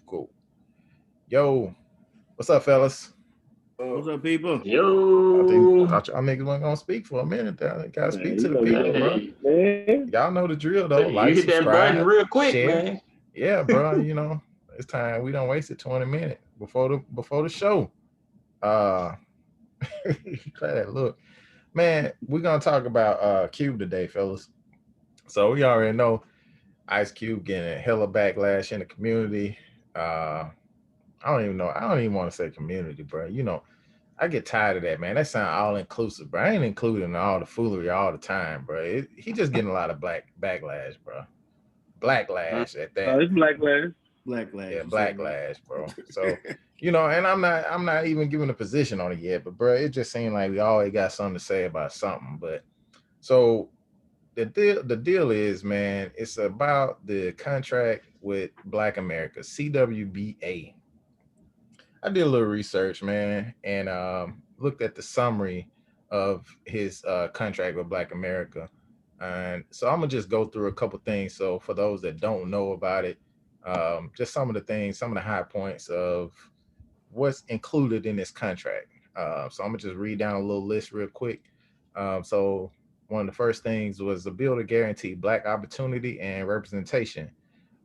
Cool. Yo, what's up, fellas? What's up, people? Yo, Thought y'all niggas wasn't gonna speak for a minute there. Gotta man, speak you to the know we people, bro. hey, man. Y'all know the drill though. Hey, you Like, hit that button subscribe, real quick, share. man. Yeah, bro. It's time. We don't wasted 20 minutes before the show. Uh glad that look. Man, we're gonna talk about Cube today, fellas. So we already know Ice Cube getting a hella backlash in the community. Uh I don't even know. I don't even want to say community, bro. I get tired of that, man. That sound all inclusive, bro. I ain't including all the foolery all the time, bro. He just getting a lot of black backlash, bro. Blacklash at Oh, that. it's Black Lives. Black Lash, Yeah, you said right. blacklash, bro. So, and I'm not even giving a position on it yet, but bro, it just seemed like we always got something to say about something. But so the deal is, man, it's about the contract with Black America, CWBA. I did a little research, man, and looked at the summary of his contract with Black America. And so I'm gonna just go through a couple things. So for those that don't know about it, just some of the things, some of the high points of what's included in this contract. So I'm gonna just read down a little list real quick. So one of the first things was a bill to guarantee Black opportunity and representation.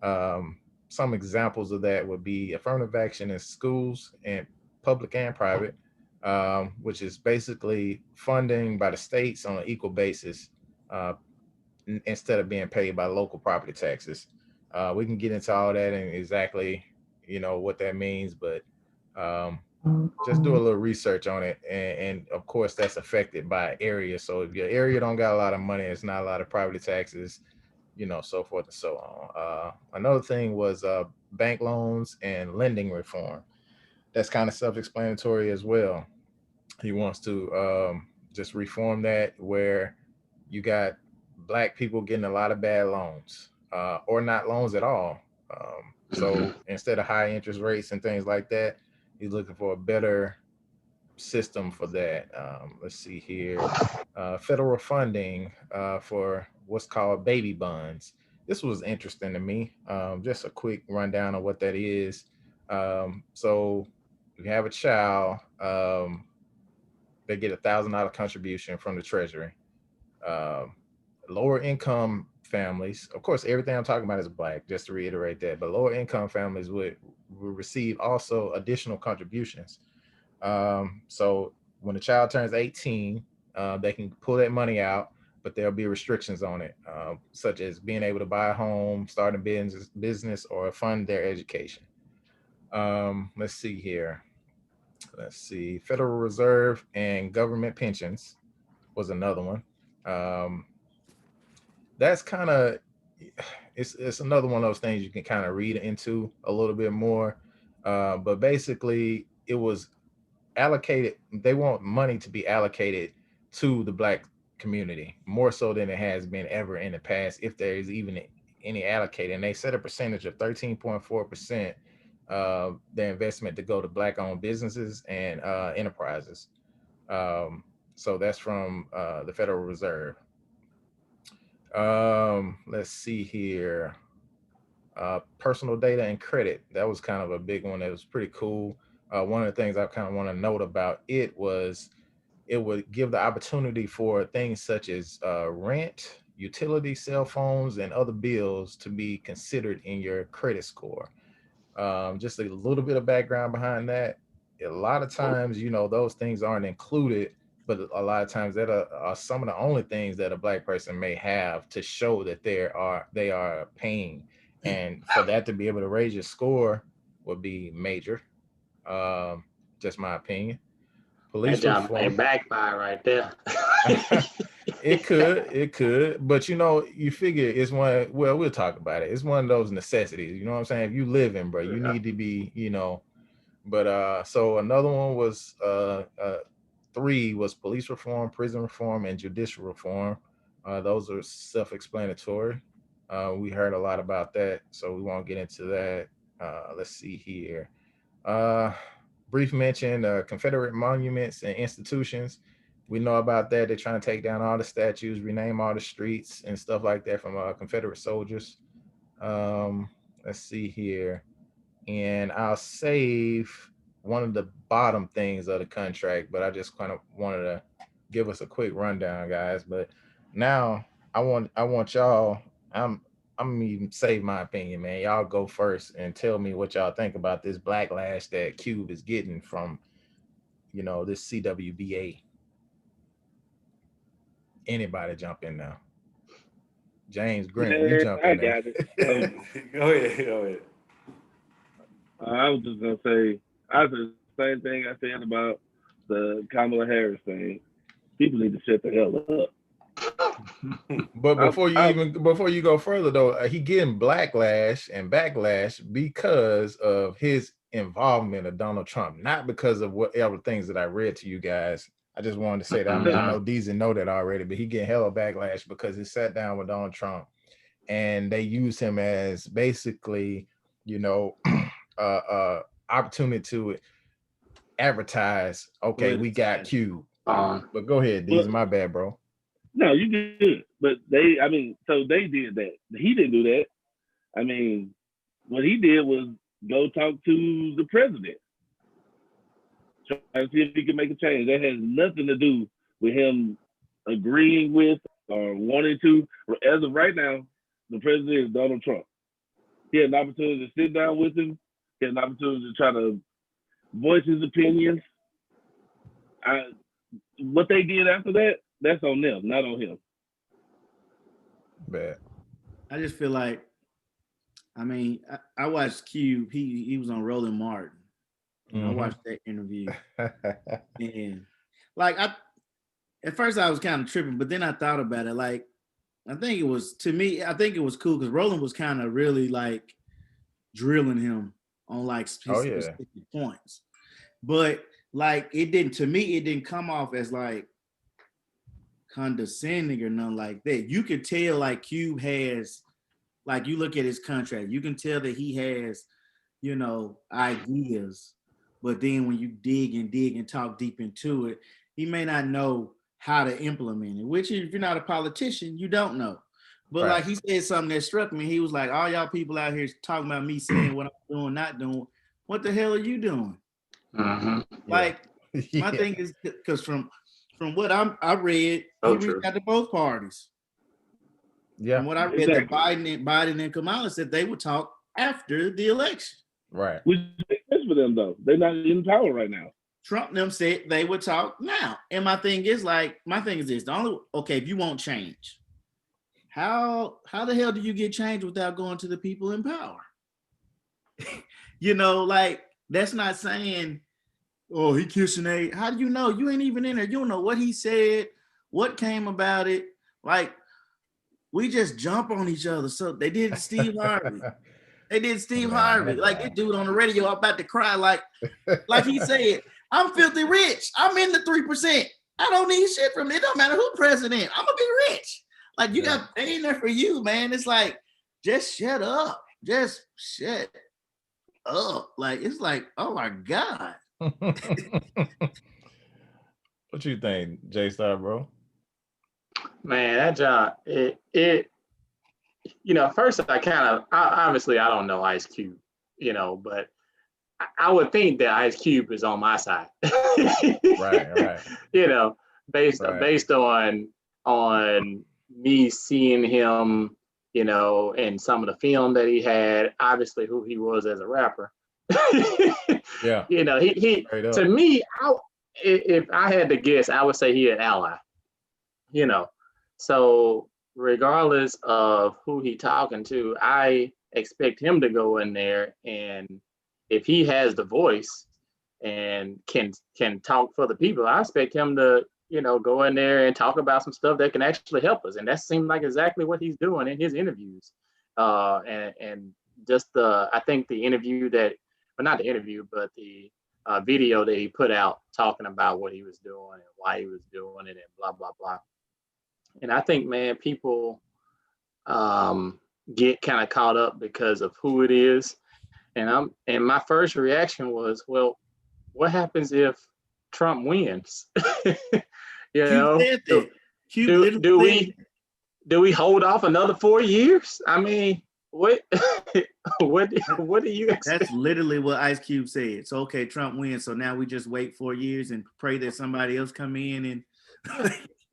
um, some examples of that would be affirmative action in schools and public and private, which is basically funding by the states on an equal basis, uh, instead of being paid by local property taxes. We can get into all that and exactly, what that means, but um, just do a little research on it. And of course, that's affected by area. So if your area don't got a lot of money, it's not a lot of property taxes, so forth and so on. Another thing was bank loans and lending reform. That's kind of self-explanatory as well. He wants to just reform that where you got Black people getting a lot of bad loans, or not loans at all. So instead of high interest rates and things like that, he's looking for a better system for that. Let's see here. Federal funding for what's called baby bonds. This was interesting to me. Just a quick rundown of what that is. So you have a child, they get $1,000 contribution from the Treasury. Um, Lower income families, of course, everything I'm talking about is Black, just to reiterate that, but lower income families would receive also additional contributions. So when the child turns 18, they can pull that money out, but there'll be restrictions on it, such as being able to buy a home, start a business, or fund their education. Let's see here. Let's see. Federal Reserve and government pensions was another one. Um, that's kind of it's another one of those things you can kind of read into a little bit more. But basically, it was allocated. They want money to be allocated to the Black community more so than it has been ever in the past, if there is even any allocated. And they set a percentage of 13.4%, their investment to go to Black owned businesses and enterprises. um, so that's from the Federal Reserve. Let's see here. Personal data and credit. That was kind of a big one. That was pretty cool. One of the things I kind of want to note about it was it would give the opportunity for things such as rent, utility, cell phones, and other bills to be considered in your credit score. Just a little bit of background behind that. A lot of times, those things aren't included, but a lot of times that are some of the only things that a Black person may have to show that they are paying, and for that to be able to raise your score would be major. Um, just my opinion. That Police job may reform. backfire right there. It could, but you figure it's one. Well, we'll talk about it. It's one of those necessities. You know what I'm saying? If you live in, bro, you Yeah. need to be, But so another one was three was police reform, prison reform, and judicial reform. Those are self-explanatory. We heard a lot about that, so we won't get into that. Let's see here. Uh, Brief mention: Confederate monuments and institutions. We know about that. They're trying to take down all the statues, rename all the streets and stuff like that from Confederate soldiers. Let's see here. and I'll save one of the bottom things of the contract, but I just kind of wanted to give us a quick rundown, guys. But now I want y'all. I'm gonna even save my opinion, man. Y'all go first and tell me what y'all think about this backlash that Cube is getting from, this CWBA. Anybody jump in now? James Grant, you jump I in there. got it. Go ahead. Go ahead. I was just gonna say I said the same thing I said about the Kamala Harris thing. People need to shut the hell up. But before you go further though, he getting backlash because of his involvement of Donald Trump, not because of whatever things that I read to you guys. I just wanted to say that. I mean, I know Deezy know that already, but he getting hella backlash because he sat down with Donald Trump and they use him as basically, opportunity to advertise. Okay, we got Q. But go ahead, Deezy. My bad, bro. No, you good. But so they did that. He didn't do that. I mean, what he did was go talk to the president, try to see if he can make a change. That has nothing to do with him agreeing with or wanting to. As of right now, the president is Donald Trump. He had an opportunity to sit down with him. He had an opportunity to try to voice his opinions. What they did after that, that's on them, not on him. Bad. I just feel like, I watched Cube. He was on Roland Martin. I watched that interview, and at first I was kind of tripping, but then I thought about it. Like, I think it was cool because Roland was kind of really like drilling him on like specific points, but like it didn't come off as like condescending or nothing like that. You could tell like Cube has, like, you look at his contract, you can tell that he has, ideas, but then when you dig and talk deep into it, he may not know how to implement it, which if you're not a politician, you don't know. But like he said something that struck me. He was like, all y'all people out here talking about me saying what I'm doing, not doing. What the hell are you doing? Like, my thing is, because from what I read, he reached out to both parties. Yeah. From what I read, that Biden and Kamala said they would talk after the election. Right. Which makes sense for them though. They're not in power right now. Trump and them said they would talk now. And my thing is this: if you want change, how the hell do you get change without going to the people in power? Like, that's not saying, oh, he kissing A. How do you know? You ain't even in there. You don't know what he said, what came about it. Like, we just jump on each other. So they did Steve Harvey. Harvey. Like, this dude on the radio about to cry. Like he said, I'm filthy rich. I'm in the 3%. I don't need shit from it. It don't matter who president. I'm gonna be rich. Like, you got pain there for you, man. It's like, just shut up. Just shut up. Like, it's like, oh my God. What you think, J-Star, bro? Man, that job, first obviously I don't know Ice Cube, but I would think that Ice Cube is on my side. Right. Based on me seeing him, and some of the film that he had, obviously who he was as a rapper. Yeah. He to me, if I had to guess, I would say he an ally. So regardless of who he talking to, I expect him to go in there, and if he has the voice and can talk for the people, I expect him to, go in there and talk about some stuff that can actually help us. And that seemed like exactly what he's doing in his interviews. And just I think the interview not the interview, but the video that he put out talking about what he was doing and why he was doing it and blah, blah, blah. And I think, man, people get kind of caught up because of who it is. And my first reaction was, well, what happens if Trump wins? Do we hold off another 4 years? I mean, what what do you expect? That's literally what Ice Cube said. So okay, Trump wins. So now we just wait 4 years and pray that somebody else come in and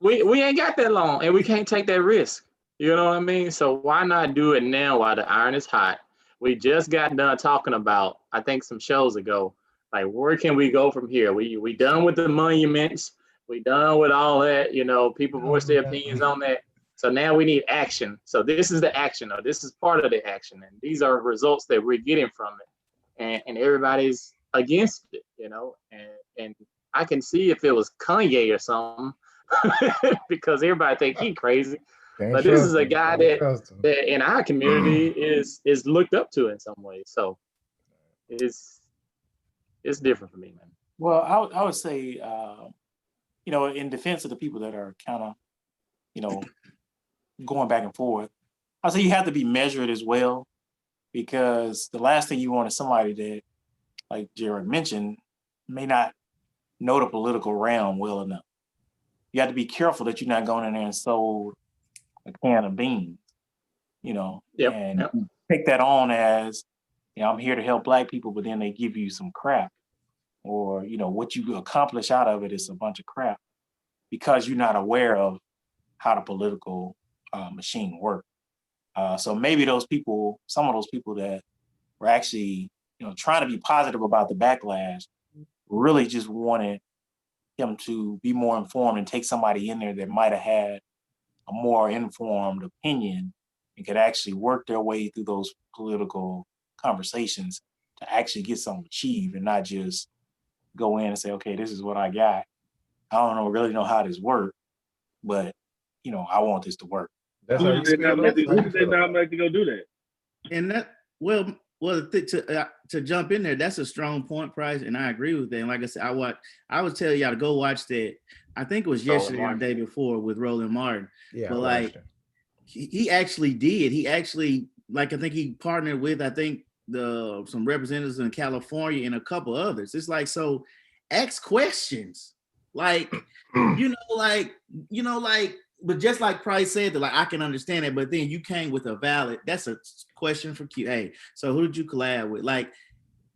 We ain't got that long, and we can't take that risk. You know what I mean? So why not do it now while the iron is hot? We just got done talking about, I think some shows ago, like where can we go from here? We done with the monuments. We done with all that. You know, people voice their opinions on that. So now we need action. So this is the action, or this is part of the action, and these are results that we're getting from it. And everybody's against it, you know. And I can see if it was Kanye or something, because everybody think he crazy. But this is a guy that in our community is looked up to in some ways. So it's different for me, man. Well, I would say, you know, in defense of the people that are kind of, you know, going back and forth, I say you have to be measured as well, because the last thing you want is somebody that, like Jared mentioned, may not know the political realm well enough. You have to be careful that you're not going in there and sold a can of beans, you know, and take that on as, you know, I'm here to help Black people, but then they give you some crap, or, you know, what you accomplish out of it is a bunch of crap because you're not aware of how the political machine works. So maybe those people, some of those people that were actually, you know, trying to be positive about the backlash, really just wanted him to be more informed and take somebody in there that might have had a more informed opinion and could actually work their way through those political conversations to actually get something achieved, and not just go in and say, okay, this is what I got. I really know how this works, but, you know, I want this to work. That's Who did not let to go do that? And that to jump in there, that's a strong point, Price, and I agree with that. And like I said, I would tell y'all to go watch that. I think it was yesterday or the day before with Roland Martin. Yeah, but like he actually did. He actually, like, I think he partnered with, I think, some representatives in California and a couple others. It's like, so ask questions, like, but just like Price said, that like I can understand it, but then you came with a valid, that's a question for Q. Hey, so who did you collab with? Like,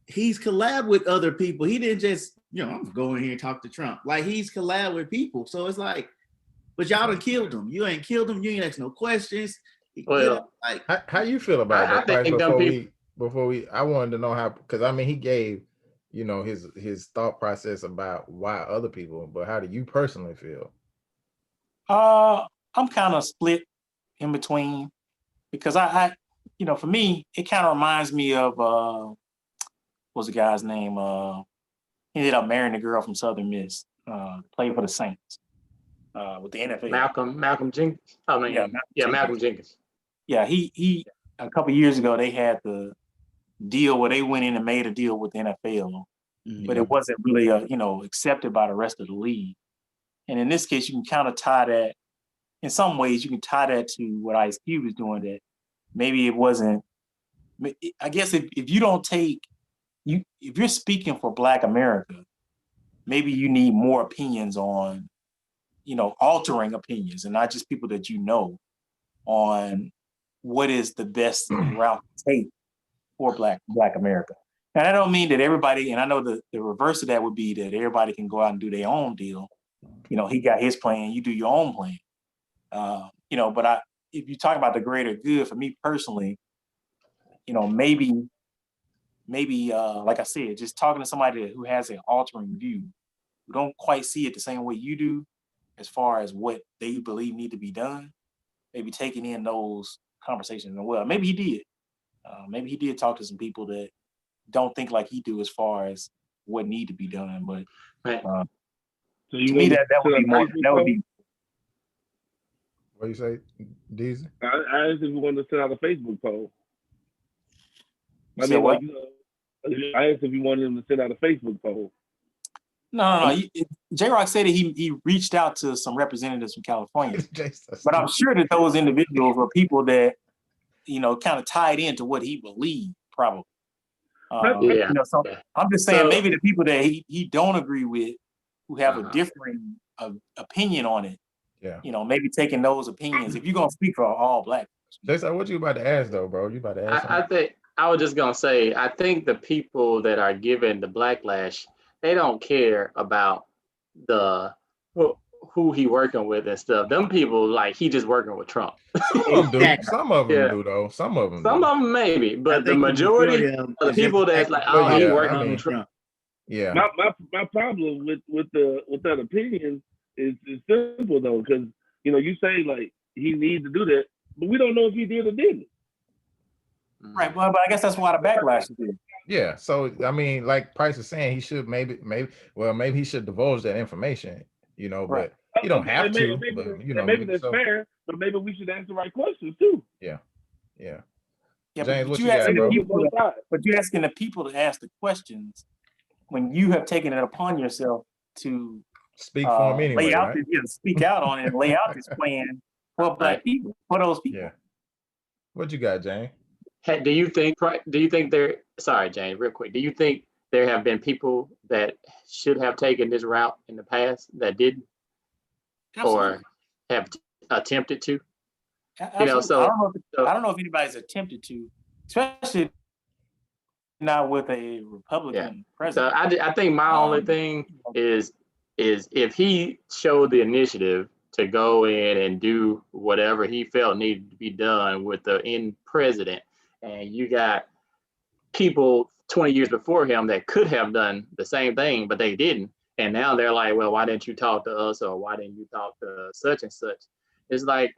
he's collab with other people. He didn't just, you know, I'm going here and talk to Trump. Like, he's collab with people. So it's like, but y'all done killed him. You ain't killed him. You ain't asked no questions. Well, you know, like, how you feel about that, Price? Before we, I wanted to know how, because I mean, he gave, you know, his thought process about why other people, but how do you personally feel? I'm kind of split in between, because I you know, for me, it kind of reminds me of what's the guy's name? He ended up marrying a girl from Southern Miss, played for the Saints with the NFL. Malcolm Jenkins. I mean, Malcolm Jenkins. Yeah, he a couple of years ago they had the deal where they went in and made a deal with the NFL, but it wasn't really accepted by the rest of the league. And in this case, you can kind of tie that, in some ways, you can tie that to what Ice Cube is doing, that maybe it wasn't, I guess if you don't take, if you're speaking for Black America, maybe you need more opinions on, altering opinions, and not just people that you know, on what is the best route to take for Black America. And I don't mean that everybody, and I know the reverse of that would be that everybody can go out and do their own deal. He got his plan, you do your own plan. But if you talk about the greater good, for me personally, maybe like I said, just talking to somebody who has an altering view, who don't quite see it the same way you do, as far as what they believe need to be done, maybe taking in those conversations. And well, maybe he did. Maybe he did talk to some people that don't think like he do as far as what need to be done. But so you to me, that would be more. That would be. What do you say, Deezy? I asked if you wanted to send out a Facebook poll. I asked if you wanted him to send out a Facebook poll. No. J-Rock said that he reached out to some representatives from California, but I'm sure that those individuals were people that kind of tied into what he believed, probably. So I'm just saying, maybe the people that he don't agree with, who have a differing opinion on it, maybe taking those opinions. If you're gonna speak for all Black, Jason, what you about to ask though, bro? You about to ask I something? think I was just gonna say, I think the people that are given the backlash, they don't care about the who, who he working with and stuff. Them people like he just working with Trump. Some of them do. Exactly. Some of them Yeah. do though. Some of them Some do. of them maybe, I but the think majority of them of the is just people that's fact like, that Well, oh, he yeah, working I mean, with Trump. Trump. Yeah. My problem with that opinion is simple though, because you say like he needs to do that, but we don't know if he did or didn't. Right, but I guess that's why the backlash is there. Yeah. So I mean, like Price is saying, he should maybe he should divulge that information, Right. but you don't have to. Maybe, But maybe that's so fair, but maybe we should ask the right questions too. yeah. Yeah, James, but what you you got, asking bro? people but you're asking the people to ask the questions when you have taken it upon yourself to Speak for him anyway, lay out right? speak out on it and lay out this plan for black people, for those people. Yeah. What you got, James? Do you think there? Sorry, James, real quick. Do you think there have been people that should have taken this route in the past that didn't, or have attempted to? Absolutely. So I don't know if anybody's attempted to, especially not with a Republican so president. I think my only thing is if he showed the initiative to go in and do whatever he felt needed to be done with the in president, and you got people 20 years before him that could have done the same thing, but they didn't. And now they're like, well, why didn't you talk to us? Or why didn't you talk to such and such? It's like,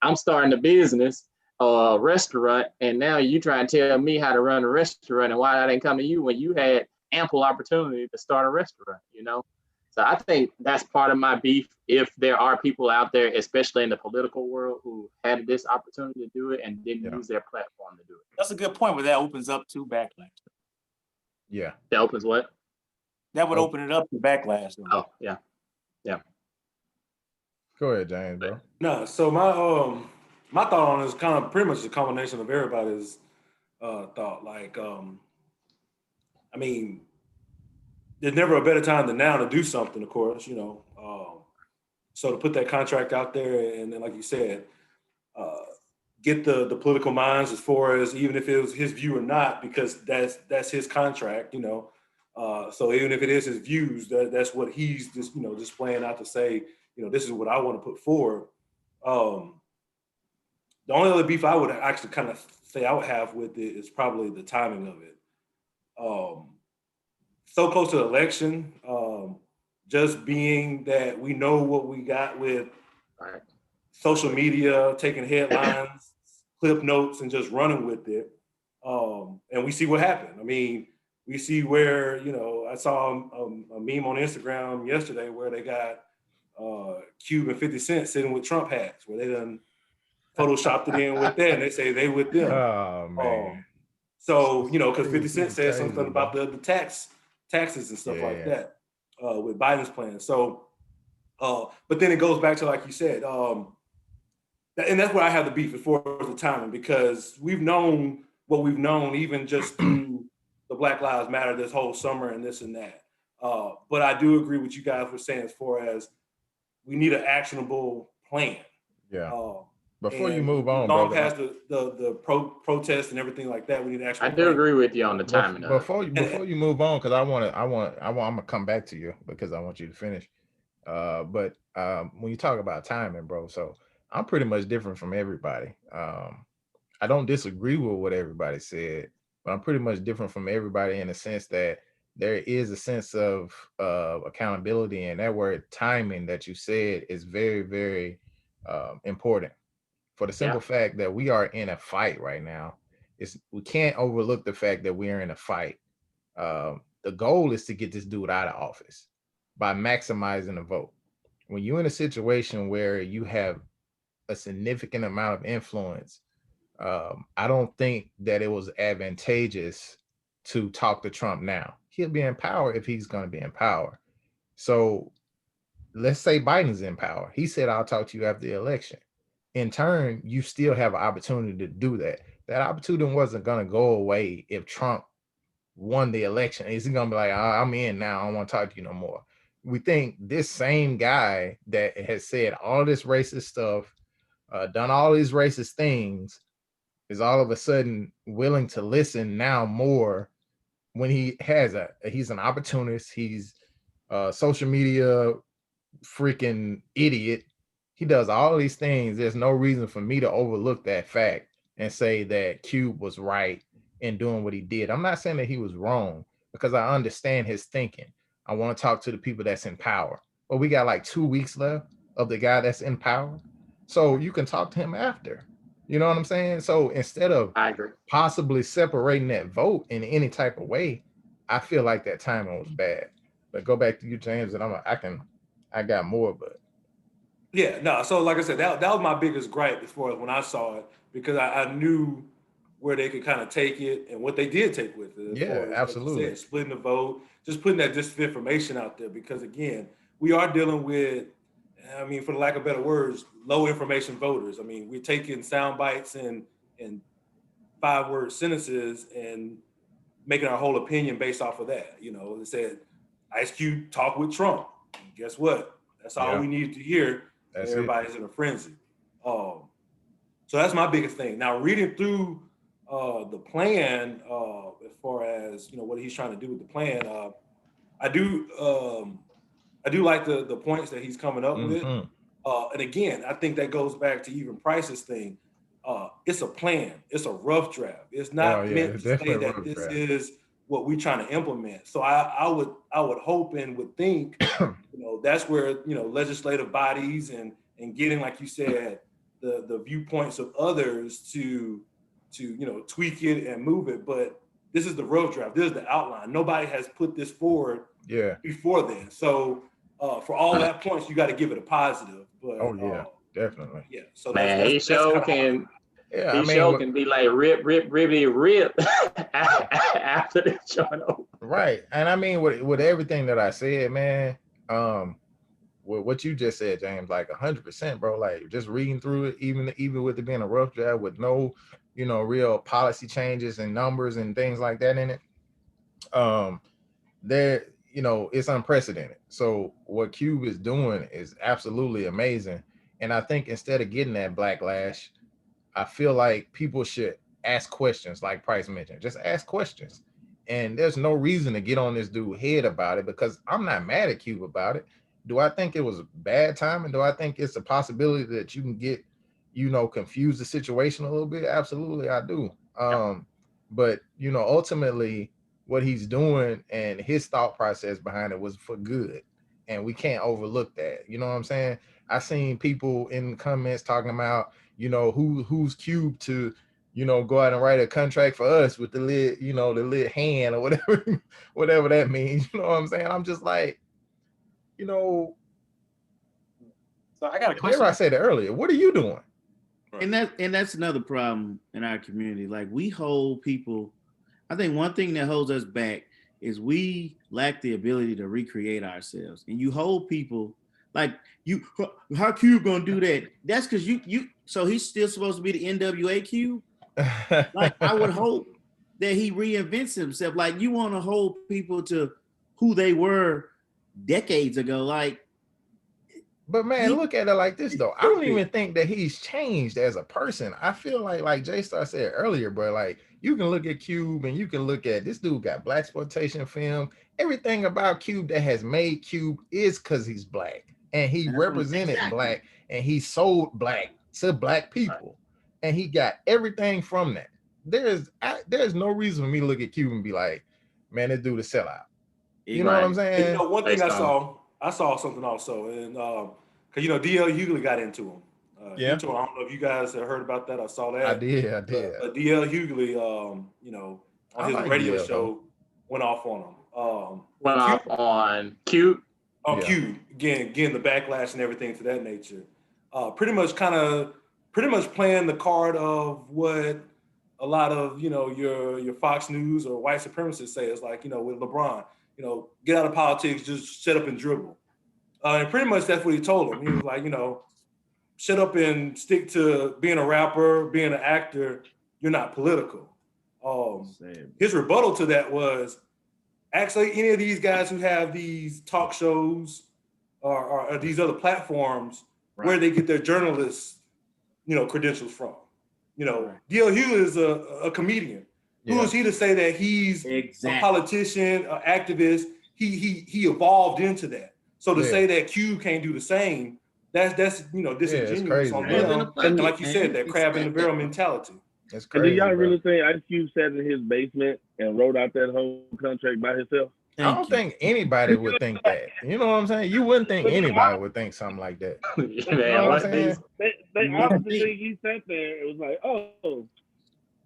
I'm starting a business, a restaurant, and now you try and tell me how to run a restaurant and why I didn't come to you when you had ample opportunity to start a restaurant, So I think that's part of my beef. If there are people out there, especially in the political world, who had this opportunity to do it and didn't use their platform to do it. That's a good point, but that opens up to backlash. Yeah. That opens what? That would open it up to backlash. Though. Oh, yeah. Go ahead, James, bro. No, so my thought on it is kind of pretty much a combination of everybody's thought. Like, I mean, there's never a better time than now to do something, of course, so to put that contract out there and then, like you said, get the political minds as far as even if it was his view or not, because that's his contract, so even if it is his views, that's what he's just, displaying out to say, this is what I want to put forward. The only other beef I would actually kind of say I would have with it is probably the timing of it. So close to the election, just being that we know what we got with social media, taking headlines, clip notes, and just running with it. And we see what happened. I mean, we see where, I saw a meme on Instagram yesterday where they got Cube and 50 Cent sitting with Trump hats, where they done photoshopped it in with that, and they say they with them. Oh, man. So, because 50 Cent said something about the taxes and stuff like that with Biden's plan. So, but then it goes back to, like you said, and that's where I have the beef as far as the timing, because we've known what we've known, even just through the Black Lives Matter this whole summer and this and that. But I do agree with you guys were saying as far as we need an actionable plan. Yeah. Before you move on, long past the protest and everything like that, we need actual. I do agree with you on the timing. Before you move on, because I'm gonna come back to you because I want you to finish. But when you talk about timing, bro, so I'm pretty much different from everybody. I don't disagree with what everybody said, but I'm pretty much different from everybody in the sense that there is a sense of accountability, and that word timing that you said is very, very important. For the simple fact that we are in a fight right now, we can't overlook the fact that we are in a fight. The goal is to get this dude out of office by maximizing the vote. When you're in a situation where you have a significant amount of influence, I don't think that it was advantageous to talk to Trump now. He'll be in power if he's going to be in power. So let's say Biden's in power. He said, I'll talk to you after the election. In turn, you still have an opportunity to do that. That opportunity wasn't going to go away if Trump won the election. Is he going to be like, I'm in now, I don't want to talk to you no more? We think this same guy that has said all this racist stuff, done all these racist things, is all of a sudden willing to listen now more when he's an opportunist, he's a social media freaking idiot. He does all these things. There's no reason for me to overlook that fact and say that Cube was right in doing what he did. I'm not saying that he was wrong because I understand his thinking. I want to talk to the people that's in power. But we got like 2 weeks left of the guy that's in power. So you can talk to him after. You know what I'm saying? So instead of I agree. possibly separating that vote in any type of way, I feel like that timing was bad. But go back to you, James, and I got more, but Yeah, no. So like I said, that was my biggest gripe before when I saw it, because I knew where they could kind of take it and what they did take with it. Yeah, like you absolutely. said, splitting the vote, just putting that disinformation out there, because again, we are dealing with, I mean, for the lack of better words, low information voters. I mean, we're taking sound bites and 5-word sentences and making our whole opinion based off of that. You know, it said Ice Cube talk with Trump. And guess what? That's all Yeah. we needed to hear. That's Everybody's in a frenzy. So that's my biggest thing. Now, reading through the plan, as far as what he's trying to do with the plan, I do like the points that he's coming up with. And again, I think that goes back to even Price's thing. It's a plan. It's a rough draft. It's not meant it's to say definitely a that rough this draft. is what we're trying to implement. So I would hope and would think, that's where legislative bodies and getting, like you said, the viewpoints of others to tweak it and move it. But this is the rough draft. This is the outline. Nobody has put this forward before then. So for all that points, you got to give it a positive. But definely. Yeah. So Man, he sure can. Yeah, he sure can be like rip after the joint over. Right. And I mean, with everything that I said, man, with what you just said, James, like 100%, bro. Like just reading through it, even with it being a rough draft with no, real policy changes and numbers and things like that in it, it's unprecedented. So what Cube is doing is absolutely amazing. And I think instead of getting that backlash, I feel like people should ask questions, like Price mentioned. Just ask questions. And there's no reason to get on this dude's head about it, because I'm not mad at Cube about it. Do I think it was bad timing? Do I think it's a possibility that you can get, confuse the situation a little bit? Absolutely, I do. But ultimately, what he's doing and his thought process behind it was for good, and we can't overlook that. You know what I'm saying? I seen people in the comments talking about, who's Cube to, go out and write a contract for us with the lid, the lid hand or whatever that means. You know what I'm saying? I'm just like, So I got a question. I said it earlier. What are you doing? And that's another problem in our community. Like, we hold people. I think one thing that holds us back is we lack the ability to recreate ourselves. And you hold people like, how Cube gonna do that? That's because you. So he's still supposed to be the NWA Cube. Like, I would hope that he reinvents himself. Like, you want to hold people to who they were decades ago. Like, but man, look at it like this though. I don't even think that he's changed as a person. I feel like J Star said earlier, bro. Like, you can look at Cube and you can look at this dude got blaxploitation film. Everything about Cube that has made Cube is because he's black, and he represented black, and he sold black to black people, and he got everything from that. There's no reason for me to look at Cube and be like, man, this dude is sellout. You know what I'm saying? One thing I saw something also, and because DL Hughley got into him. I don't know if you guys have heard about that. I saw that. I did. But DL Hughley, on his radio show, went off on him. Went off on Cube. On Cube, again, the backlash and everything to that nature. Pretty much playing the card of what a lot of your Fox News or white supremacists say. It's like, with LeBron, get out of politics, just shut up and dribble. And pretty much that's what he told him. He was like, shut up and stick to being a rapper, being an actor. You're not political. His rebuttal to that was, actually, any of these guys who have these talk shows or these other platforms, where they get their journalists, credentials from. D.L. Hughley is a comedian. Who is he to say that he's a politician, an activist? He evolved into that. So to say that Cube can't do the same, that's disingenuous on them. And like you said, that crab in the barrel mentality. That's crazy. And do y'all really think Ice Cube sat in his basement and wrote out that whole contract by himself? I don't think anybody would think that. You know what I'm saying? You wouldn't think anybody would think something like that. You know what I'm saying? They obviously think he sat there. It was like, oh,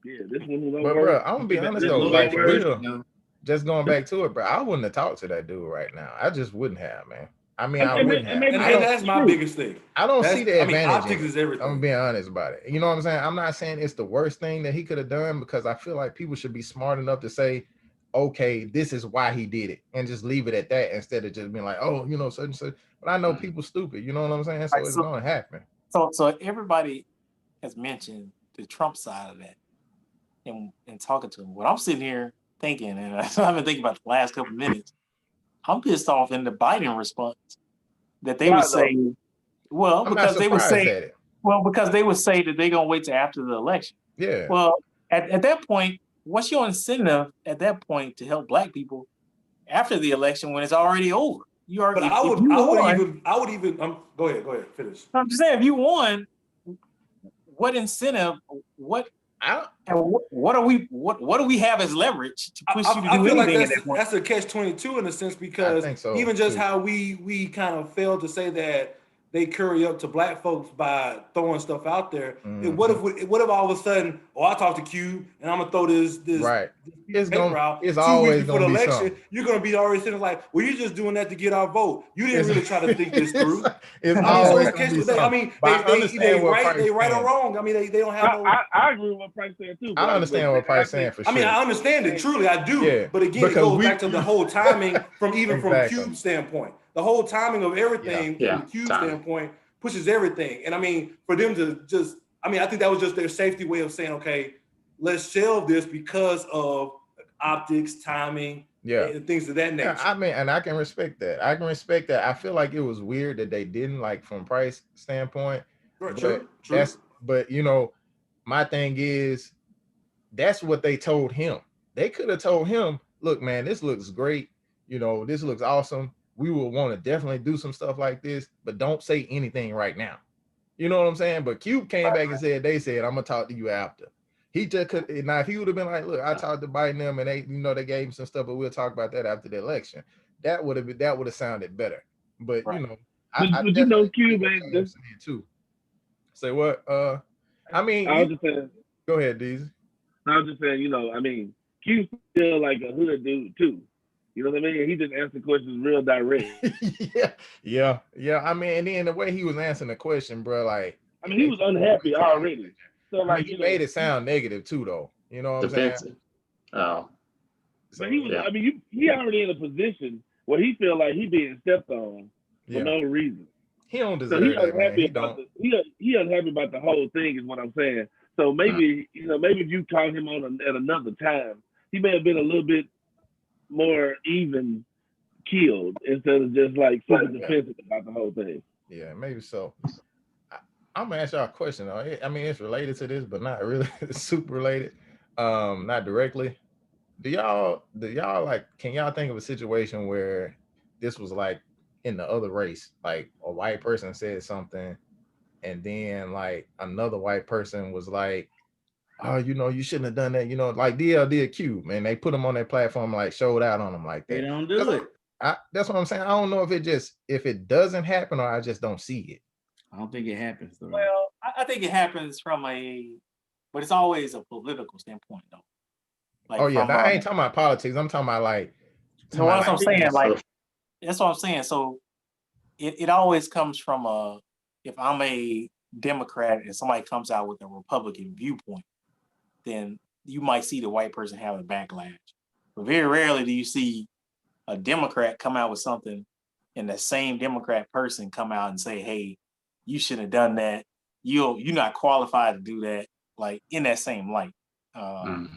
yeah, this one was. But bro, I'm gonna be honest though, like for real, just going back to it, bro. I wouldn't have talked to that dude right now. I just wouldn't have, man. I mean, I wouldn't have. And that's my biggest thing. I don't see the advantage. Optics is everything. I'm being honest about it. You know what I'm saying? I'm not saying it's the worst thing that he could have done, because I feel like people should be smart enough to say, okay, this is why he did it, and just leave it at that instead of just being like, oh, such and such. But I know people stupid. You know what I'm saying? So it's going to happen. So everybody has mentioned the Trump side of that, and talking to him. What I'm sitting here thinking, and I've been thinking about the last couple of minutes, I'm pissed off in the Biden response that they would say, well, because they would say, because they would say that they're gonna wait till after the election. Yeah. Well, at that point, what's your incentive at that point to help Black people after the election when it's already over? You already. But I would even. Go ahead, finish. I'm just saying, if you won, what incentive? What do we have as leverage to push you to do anything at that point? That's a catch-22 in a sense, because even just how we kind of failed to say that they curry up to Black folks by throwing stuff out there. Mm-hmm. What if all of a sudden, I talked to Q and I'm gonna throw this right? It's always before the election. You're gonna be already sitting like, well, you're just doing that to get our vote. You didn't really try to think this through. They right or wrong. I mean, they don't have. I agree with what Price said too. I understand what Price saying for sure. I mean, I understand it truly. I do. Yeah. But again, it goes back to the whole timing from Cube's standpoint. The whole timing of everything from the Cube standpoint pushes everything. And I mean, for them to just, I think that was just their safety way of saying, okay, let's shelve this because of optics, timing, and things of that nature. Yeah, and I can respect that. I feel like it was weird that they didn't, like, from Price standpoint. True. But my thing is, that's what they told him. They could have told him, look, man, this looks great. This looks awesome. We will want to definitely do some stuff like this, but don't say anything right now. You know what I'm saying? But Cube came back and said, I'm gonna talk to you after. He just could. Now, if he would have been like, look, I talked to Biden them and they, they gave him some stuff, but we'll talk about that after the election. That would have sounded better. But Cube ain't this too. Say what? I was just saying. Go ahead, Deezy. I was just saying, Cube's still like a hood dude too. You know what I mean? He just answered questions real direct. Yeah. And then the way he was answering the question, bro, like, he was unhappy already. So he made it sound negative too, though. You know what I'm saying? Oh. But he was. He already in a position where he feel like he being stepped on for no reason. He don't deserve that, man. He unhappy about the whole thing, is what I'm saying. So maybe maybe if you caught him on at another time, he may have been a little bit more even killed instead of just like super defensive about the whole thing. Yeah, maybe so. I'm gonna ask y'all a question though. It's related to this, but not really super related. Not directly. Do y'all like, can y'all think of a situation where this was like in the other race, like a white person said something and then like another white person was like, oh, you shouldn't have done that. Like DL did Cube, man. They put him on their platform, like showed out on him like that. They don't do it. That's what I'm saying. I don't know if it doesn't happen or I just don't see it. I don't think it happens though. Well, I think it happens but it's always a political standpoint though. Like I ain't talking about politics. I'm talking about like. So that's what I'm saying. Like, that's what I'm saying. So it always comes from if I'm a Democrat and somebody comes out with a Republican viewpoint, then you might see the white person have a backlash. But very rarely do you see a Democrat come out with something and the same Democrat person come out and say, hey, you shouldn't have done that. You're not qualified to do that, like in that same light. I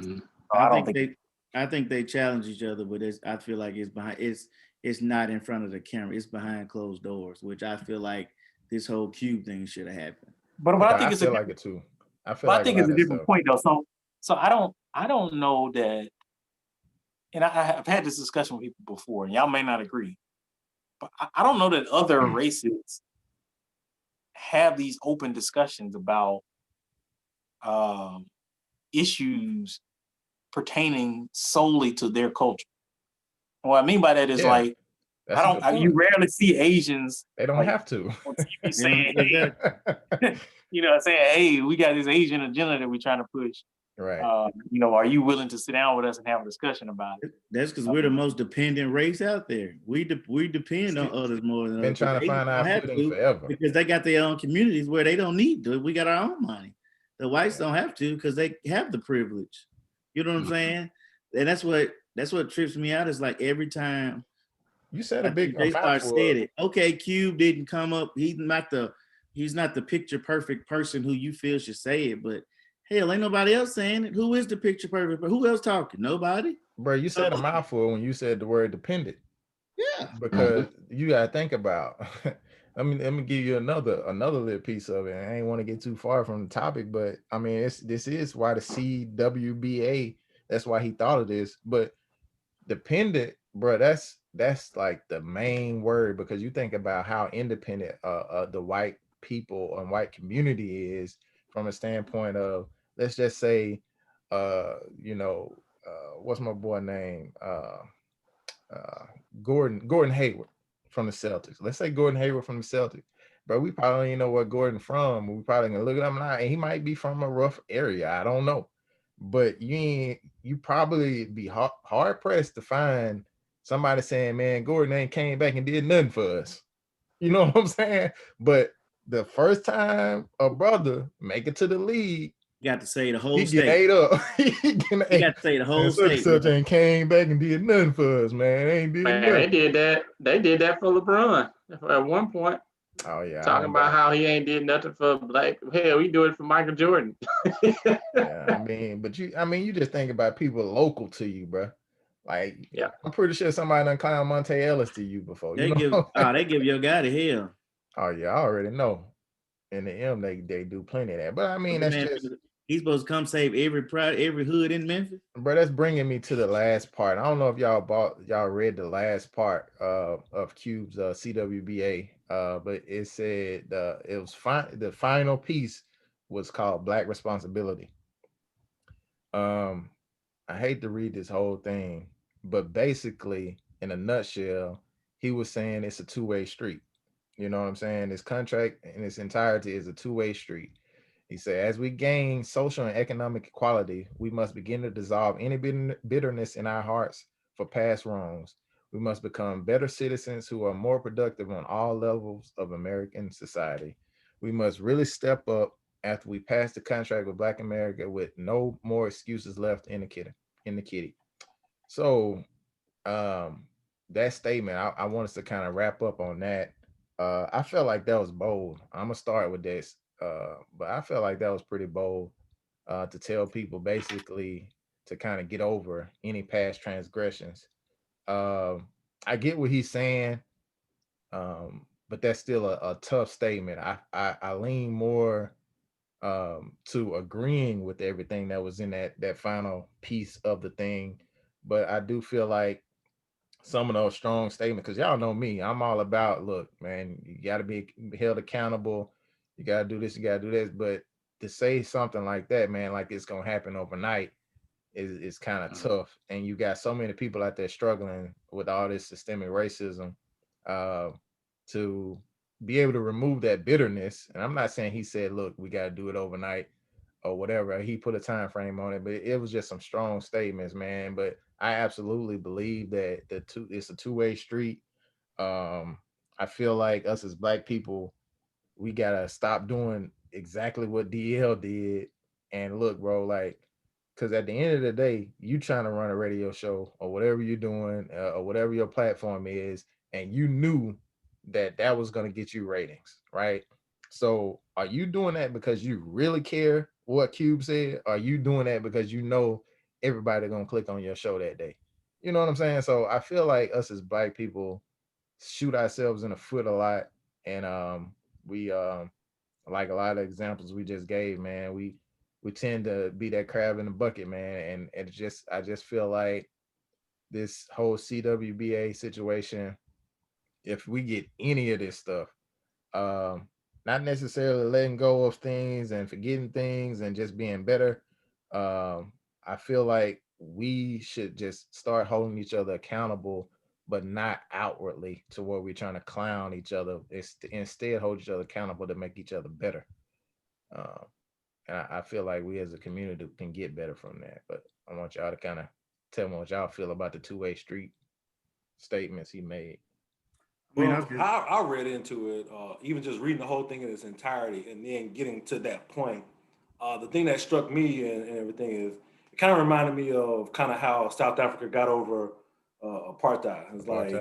think they challenge each other, but I feel like it's not in front of the camera. It's behind closed doors, which I feel like this whole Cube thing should have happened. But Yeah, I think I it's a feel like different, it too. I feel but I like a think it's lot a of different stuff. point though. So I don't know that, and I've had this discussion with people before, and y'all may not agree, but I don't know that other races have these open discussions about um, issues pertaining solely to their culture. What I mean by that is Yeah, like that's a good you point. rarely see Asians They don't like have to. on TV They don't, saying, exactly. you know, saying, hey, we got this Asian agenda that we're trying to push. Right. You know, are you willing to sit down with us and have a discussion about it? That's because we're the most dependent race out there. We depend on others more than Been others. trying to Asians find don't our have footing to forever. because they got their own communities where they don't need to. We got our own money. The whites don't have to because they have the privilege. You know what I'm saying? And that's what trips me out is like every time You said I a big think they start mouthful. saying it. Okay, Cube didn't come up. He's not the picture perfect person who you feel should say it, but hell, ain't nobody else saying it. Who is the picture perfect? But who else talking? Nobody. Bro, you said a mouthful when you said the word dependent. Yeah. Because you gotta think about let me give you another little piece of it. I ain't want to get too far from the topic, but I mean this is why the CWBA, that's why he thought of this. But dependent, bro, that's like the main word, because you think about how independent the white people and white community is from a standpoint of, let's just say, you know, what's my boy name? Uh, Gordon Hayward from the Celtics. Let's say Gordon Hayward from the Celtics. But we probably don't even know what Gordon from. We probably gonna look at him now, and he might be from a rough area. I don't know. But you probably be hard pressed to find somebody saying, man, Gordon ain't came back and did nothing for us. You know what I'm saying? But the first time a brother make it to the league, You got to say the whole he get state. ate up. You got to say the whole state. Such ain't came back and did nothing for us, man. They ain't did Man, nothing. they did that for LeBron at one point. Oh yeah, Talking about how he ain't did nothing for black. Hell, we do it for Michael Jordan. yeah, I mean, but you just think about people local to you, bro. Like, Yeah. I'm pretty sure somebody done clown Monte Ellis to you before. They You know? they give your guy the hell. Oh yeah, I already know. In the M, they do plenty of that. But I mean, that's just, he's supposed to come save every hood in Memphis. bro, that's bringing me to the last part. I don't know if y'all read the last part of Cube's CWBA, but it said it was fine. The final piece was called Black Responsibility. I hate to read this whole thing, but basically, in a nutshell, he was saying it's a two-way street. You know what I'm saying? This contract in its entirety is a two-way street. He said, as we gain social and economic equality, we must begin to dissolve any bitterness in our hearts for past wrongs. We must become better citizens who are more productive on all levels of American society. We must really step up after we pass the contract with Black America with no more excuses left in the kitty. So that statement, I want us to kind of wrap up on that. I felt like that was bold. I'm gonna start with this. But I felt like that was pretty bold to tell people basically to kind of get over any past transgressions. I get what he's saying, but that's still a tough statement. I lean more to agreeing with everything that was in that final piece of the thing, but I do feel like some of those strong statements, because y'all know me, I'm all about, look, man, you got to be held accountable, you got to do this, you got to do this, but to say something like that, man, like it's gonna happen overnight is kind of tough. And you got so many people out there struggling with all this systemic racism, uh, to be able to remove that bitterness. And I'm not saying he said, look, we got to do it overnight or whatever. He put a time frame on it, but it was just some strong statements, man. But I absolutely believe that it's a two-way street. I feel like us as Black people, we gotta stop doing exactly what DL did. And look, bro, like, because at the end of the day, you trying to run a radio show or whatever you're doing, or whatever your platform is, and you knew that was going to get you ratings, right? So are you doing that because you really care what Cube said? Or are you doing that because you know everybody going to click on your show that day? You know what I'm saying? So I feel like us as Black people shoot ourselves in the foot a lot, and we like a lot of examples we just gave, man, we tend to be that crab in the bucket, man. And I just feel like this whole CWBA situation, if we get any of this stuff, um, not necessarily letting go of things and forgetting things and just being better, I feel like we should just start holding each other accountable, but not outwardly to where we're trying to clown each other. It's instead hold each other accountable to make each other better. Um, and I feel like we as a community can get better from that. But I want y'all to kind of tell me what y'all feel about the two-way street statements he made. I mean, Well, I read into it, even just reading the whole thing in its entirety and then getting to that point. The thing that struck me and everything is it kind of reminded me of kind of how South Africa got over apartheid. It's like,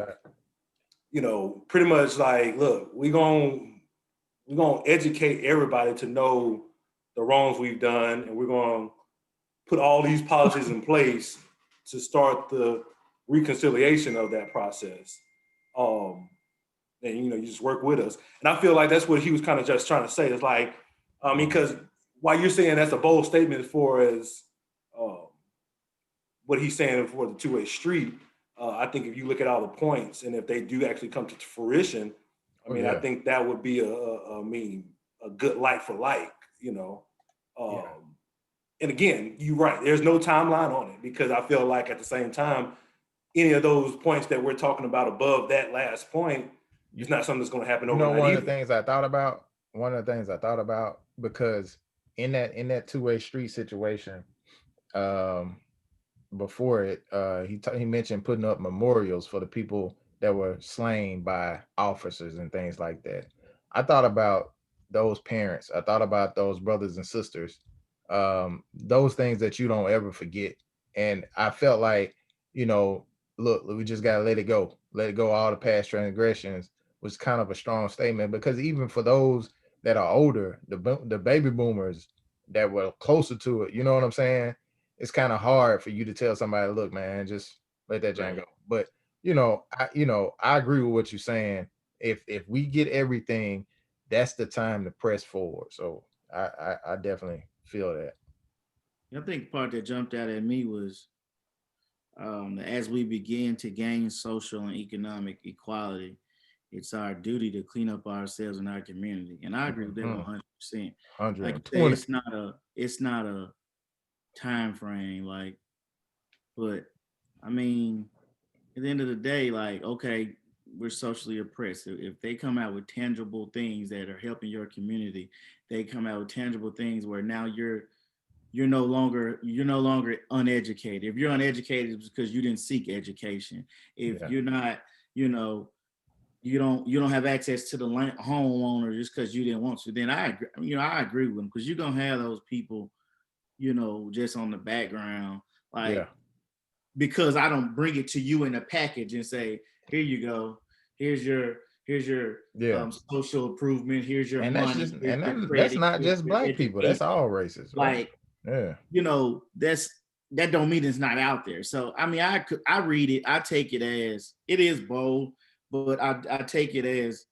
pretty much like, look, we're gonna educate everybody to know the wrongs we've done, and we're gonna put all these policies in place to start the reconciliation of that process. And you just work with us. And I feel like that's what he was kind of just trying to say. It's like, because while you're saying that's a bold statement as far as what he's saying for the two-way street, I think if you look at all the points and if they do actually come to fruition, I think that would be a good like for like, And again, you're right. There's no timeline on it because I feel like at the same time, any of those points that we're talking about above that last point, it's not something that's going to happen overnight. One of the things I thought about, because in that two-way street situation, before it, he mentioned putting up memorials for the people that were slain by officers and things like that. I thought about those parents. I thought about those brothers and sisters. Those things that you don't ever forget. And I felt like, look, we just gotta let it go. Let it go. All the past transgressions was kind of a strong statement because even for those that are older, the baby boomers that were closer to it, you know what I'm saying? It's kind of hard for you to tell somebody, look, man, just let that junk go. But I agree with what you're saying. If we get everything, that's the time to press forward. So I definitely feel that. I think the part that jumped out at me was as we begin to gain social and economic equality, it's our duty to clean up ourselves and our community. And I agree with that 100%. Like you say, it's not a time frame, but I mean, at the end of the day, okay, we're socially oppressed. If they come out with tangible things that are helping your community, they come out with tangible things where now you're no longer uneducated. If you're uneducated, it's because you didn't seek education. If you're not, you don't have access to the homeowner just because you didn't want to, then I agree with them, because you're gonna have those people, just on the background, because I don't bring it to you in a package and say, here you go, here's your social improvement, here's your money. That's not just black people, that's all races. Right? That don't mean it's not out there. So I mean, I read it, I take it as it is bold, but I take it as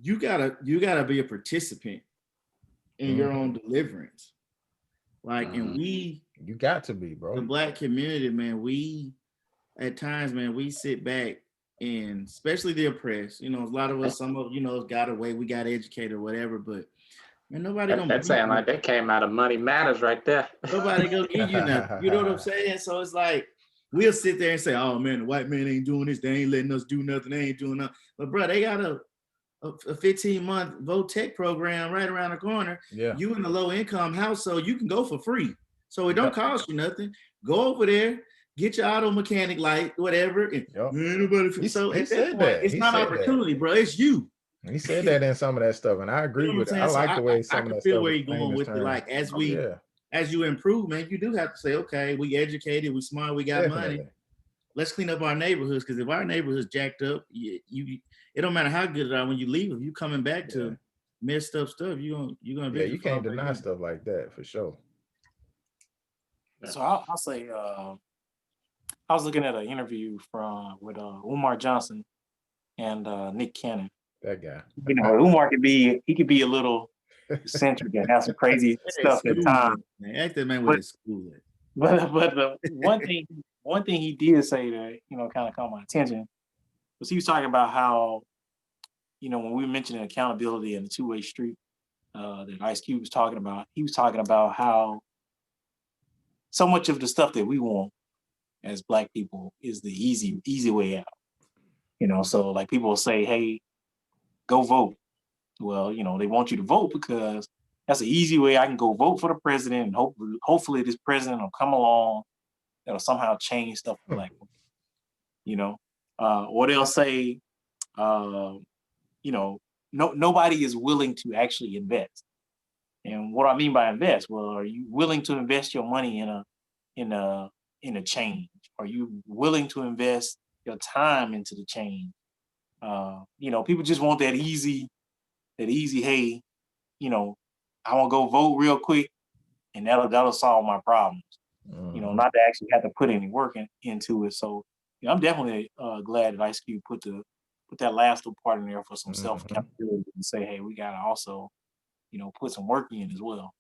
you gotta be a participant in your own deliverance. And you got to be, bro. The black community, man, we at times, man, we sit back, and especially the oppressed, a lot of us, some of got away, we got educated or whatever, but man, nobody gonna. That sound like that came out of Money Matters right there. Nobody gonna give you nothing. You know what I'm saying? So it's like we'll sit there and say, "Oh man, the white man ain't doing this. They ain't letting us do nothing. They ain't doing nothing." But bro, they got a 15-month Vote Tech program right around the corner. Yeah. You in a low income household, you can go for free. So it don't cost you nothing. Go over there, get your auto mechanic light, whatever. And so at that point, it's not opportunity, bro. It's you. He said that in some of that stuff, and I agree with it. I like the way some of that stuff. I feel where you're going with it. As you improve, man, you do have to say, okay, we educated, we smart, we got money. Let's clean up our neighborhoods, because if our neighborhood's jacked up, it don't matter how good it are when you leave. If you coming back to messed up stuff, you're gonna be. Yeah, you can't deny stuff like that for sure. So I'll say, I was looking at an interview with Umar Johnson and Nick Cannon. That guy. You know, Umar could be a little eccentric and have some crazy stuff at times. Ask that man with his school. But the one thing he did say that, you know, kind of caught my attention was he was talking about how, you know, when we were mentioning accountability and the two-way street that Ice Cube was talking about, he was talking about how so much of the stuff that we want as Black people is the easy way out. You know, so like people will say, hey, go vote. Well, you know, they want you to vote because that's an easy way I can go vote for the president, and hopefully this president will come along that'll somehow change stuff for Black people. You know, or they'll say, you know, nobody is willing to actually invest. And what I mean by invest, well, are you willing to invest your money in a change? Are you willing to invest your time into the change? You know, people just want that easy, hey, you know, I want to go vote real quick and that'll solve my problems. You know, not to actually have to put any work into it. So, you know, I'm definitely glad that Ice Cube put that last little part in there for some self-accountability and say, hey, we gotta also, you know, put some work in as well.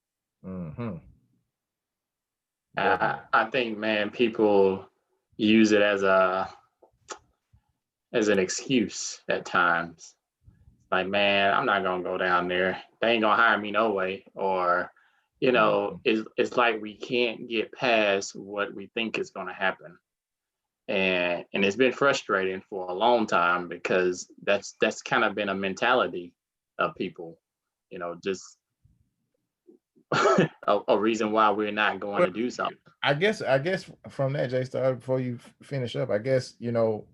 I think, man, people use it as an excuse at times. Like, man, I'm not gonna go down there. They ain't gonna hire me no way. Or, you know, it's like we can't get past what we think is gonna happen. And it's been frustrating for a long time because that's kind of been a mentality of people, you know, just a reason why we're not going to do something. I guess from that, J-Star, before you finish up, I guess, you know,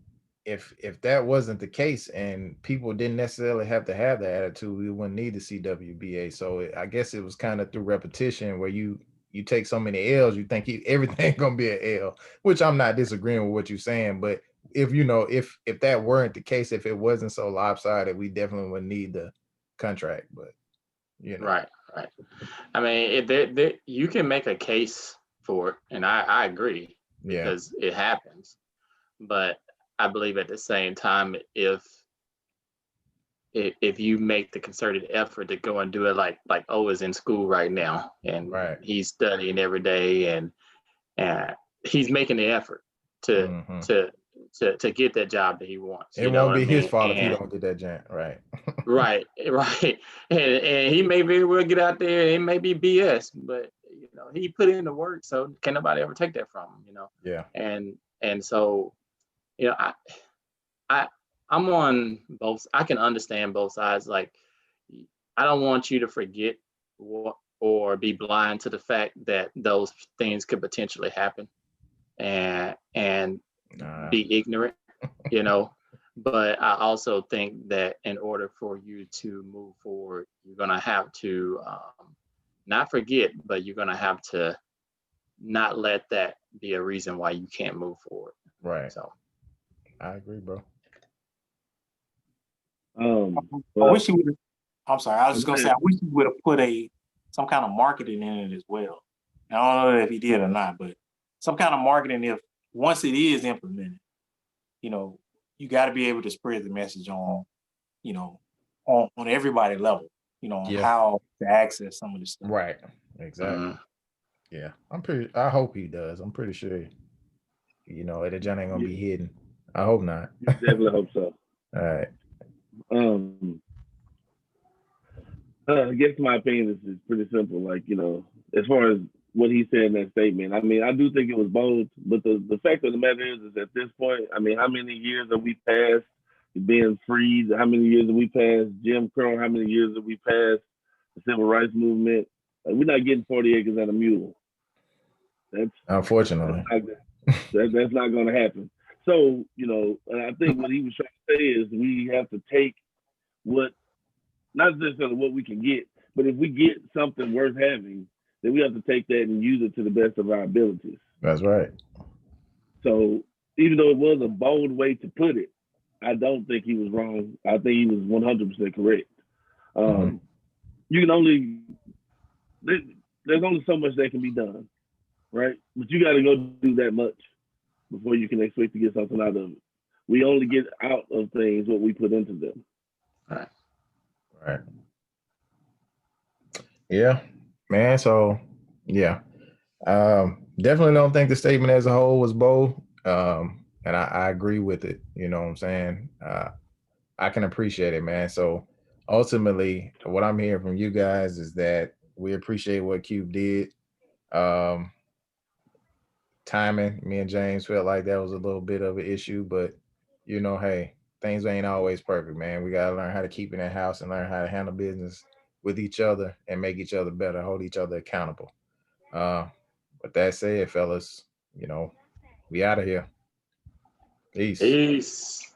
if that wasn't the case and people didn't necessarily have to have the attitude, we wouldn't need the CWBA. So I guess it was kind of through repetition where you take so many L's, you think everything gonna be an L, which I'm not disagreeing with what you're saying. But if you know, if that weren't the case, if it wasn't so lopsided, we definitely would need the contract. But you know, right. I mean, you can make a case for it, and I agree because it happens. But I believe at the same time, if you make the concerted effort to go and do it, like O is in school right now, and he's studying every day, and he's making the effort to get that job that he wants. It won't be his fault if he don't get that job, right? right, and he may very well get out there. It may be BS, but you know he put in the work, so can nobody ever take that from him? You know. Yeah. And so, you know, I'm on both. I can understand both sides. Like, I don't want you to forget or be blind to the fact that those things could potentially happen, and be ignorant, you know. But I also think that in order for you to move forward, you're gonna have to not forget, but you're gonna have to not let that be a reason why you can't move forward. Right. So I agree, bro. I wish you would. I'm sorry. I was just gonna say I wish you would have put some kind of marketing in it as well. I don't know if he did or not, but some kind of marketing. If once it is implemented, you know, you got to be able to spread the message on, you know, on everybody level. You know, on how to access some of this stuff. Right. Exactly. Yeah. I hope he does. I'm pretty sure. You know, the joint ain't gonna be hidden. I hope not. Definitely hope so. All right. I guess my opinion is pretty simple. Like, you know, as far as what he said in that statement, I mean, I do think it was bold, but the fact of the matter is at this point, I mean, how many years have we passed being free? How many years have we passed Jim Crow? How many years have we passed the civil rights movement? Like, we're not getting 40 acres and a mule. That's unfortunately. That's not going to happen. So, you know, and I think what he was trying to say is we have to take not necessarily what we can get, but if we get something worth having, then we have to take that and use it to the best of our abilities. That's right. So even though it was a bold way to put it, I don't think he was wrong. I think he was 100% correct. You can only, there's only so much that can be done, right? But you got to go do that much before you can expect to get something out of it. We only get out of things what we put into them. Right. Yeah, man. So yeah. Definitely don't think the statement as a whole was bold. And I agree with it. You know what I'm saying? I can appreciate it, man. So ultimately, what I'm hearing from you guys is that we appreciate what Cube did. Um, Timing, me and James felt like that was a little bit of an issue, but you know, hey, things ain't always perfect, man. We gotta learn how to keep in that house and learn how to handle business with each other and make each other better, hold each other accountable. Uh, with that said, fellas, you know, we out of here. Peace. Peace.